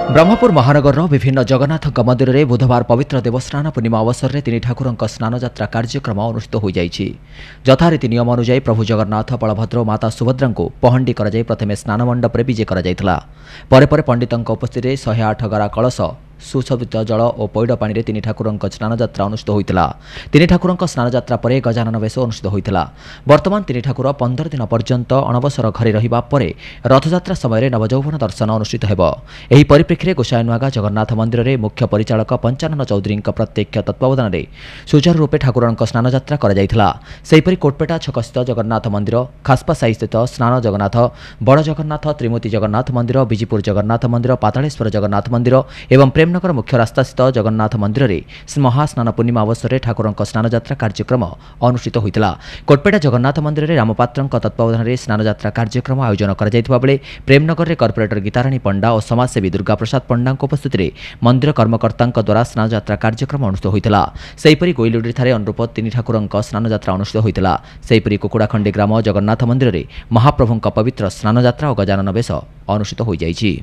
ब्रह्मपुर महानगर विभिन्न जगन्नाथ मंदिर में बुधवार पवित्र देवस्नान पूर्णिमा अवसर में तीन ठाकुर स्नान यात्रा कार्यक्रम अनुष्ठित हो जाइछि। यथारीति नियम अनुଯାयी प्रभु जगन्नाथ बलभद्र और माता सुभद्रा को पहंडी कर प्रथम स्नान मंडप में विजे कर पंडितों उपस्थित 108 गरा कलश सुशोभित जल और पैड पानी तीन ठाकुर स्नान यात्रा अनुष्ठित होता। तीन ठाकुर स्नान यात्रा पर गजानन बेश अनुष्ठित होता। वर्तमान तीन ठाकुर 15 दिन पर्यंत अणबसर घरे रहिबा परे रथयात्रा समय नवजौवन दर्शन अनुष्ठित हेब। एही परिप्रेक्षी में गोसाईनुआगा जगन्नाथ मंदिर में मुख्य परिचालक पंचानन चौधरी प्रत्यक्ष तत्वावधान में सुचारू रूपे ठाकुर स्नान यात्रा कर कोटपेटा छक स्थित जगन्नाथ मंदिर, खासपा साई स्थित स्नान जगन्नाथ, बड़ जगन्नाथ, त्रिमूर्ति जगन्नाथ मंदिर, बिजीपुर जगन्नाथ मंदिर, पातालेश्वर जगन्नाथ मंदिर एवं प्रेमनगर मुख्य रास्ता स्थित जगन्नाथ मंदिर में महास्नान पूर्णिमा अवसर में ठाकुर स्नान यात्रा कार्यक्रम अनुष्ठित होता। कोटपेटा जगन्नाथ मंदिर में रामपात्र तत्वावधान में स्नान यात्रा कार्यक्रम आयोजन कर प्रेमनगर में कर्पोरेटर गीताराणी पंडा और समाजसेवी दुर्गा प्रसाद पंडा उपस्थित मंदिर कर्मकर्ता द्वारा स्नान यात्रा कार्यक्रम अनुष्ठित होता। सेहीपरि गोइलुडी ठारे अनुरूप तीन ठाकुर स्नान यात्रा अनुष्ठित होता। सेहीपरि कुकुड़ाखंडी ग्राम जगन्नाथ मंदिर में महाप्रभु पवित्र स्नान यात्रा और गजानन बेश अनुष्ठित हो जाइछि।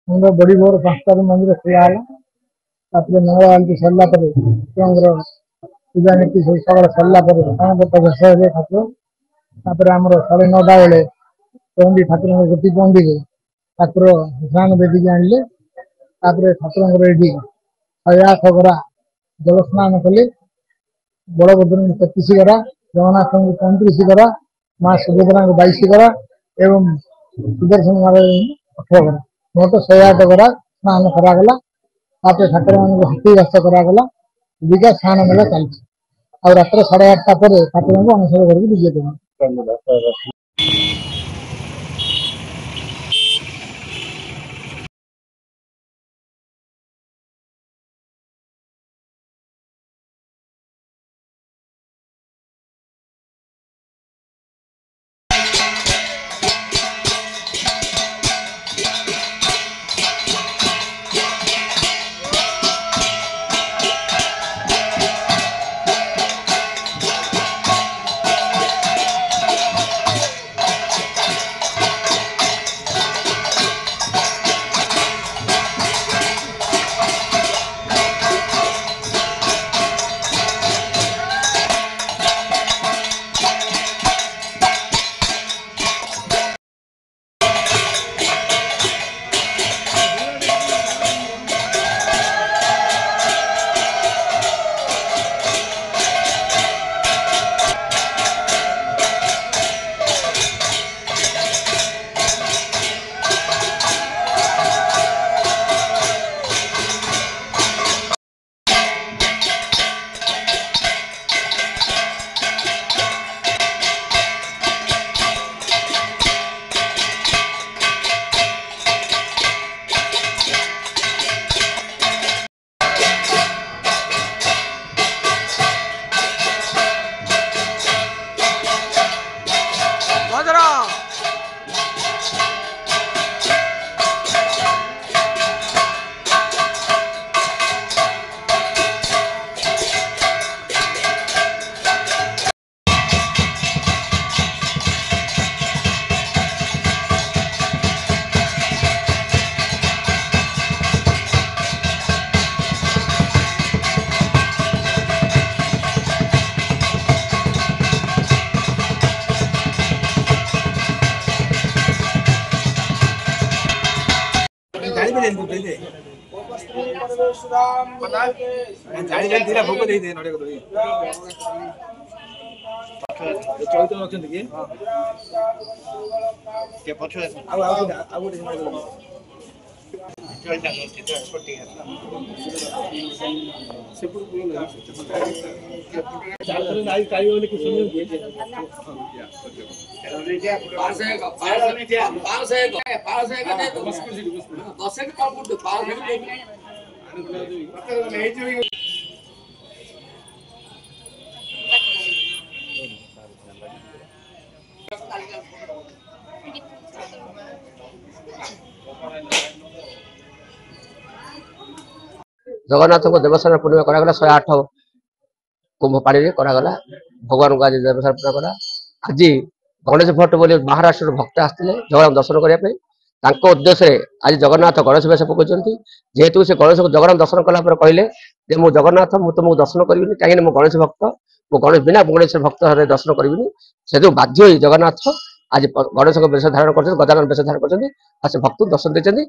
बड़ी भोर 5 मंदिर खुला मंगलवार की सरला पूजा नीति सब सरला ठाकुर आम 9:30 बेले पहंडी ठाकुर गोटी पहंडी ठाकुर स्नान बेदी आणले। ठाकुर ये 108 गरा जल स्नान कले। बलभद्र 33 गरा, जगन्नाथ को 35 गरा, माँ सुभद्रा को 22 गरा एवं सुदर्शन महाराज 18 गरा, मोट 108 गरा स्नान करागला। ठाकुर मान हाथी घास करागला। दिघा स्नान मेला चलती और रात्र 8:30 पर ठाकुर को अनशन घर विजे देना। ଜାଣି ଜାଣି ଥିଲା ଭୋଗ ଦେଇଦେ ନଡ଼ିଆ କଦଳୀ ଚୈତ ଅଛନ୍ତି କି ଆଉ ଗୋଟେ जगन्नाथ को देवस्नान पूर्णिमा करागला 108 कुंभ पानी रे करागला भगवान को आज देवस्नान पूर्णिमा करा आज गणेश भट्ट बोली महाराष्ट्र भक्त आसते जगन्नाथ दर्शन करने तांको उद्देश्य आज जगन्नाथ गणेश वेश पकाउछन्ति जेहेतु से गणेश को जगन्नाथ दर्शन कला पर कहले जे मु जगन्नाथ मु तुमको दर्शन करिबिनी काहे मु गणेश भक्त मु गणेश बिना गणेश भक्त हरे दर्शन करिबिनी से बाध्य होई जगन्नाथ आज गणेश को वेश धारण करछन्ति गजानन वेश धारण करछन्ति आ से भक्त दर्शन देछन्ति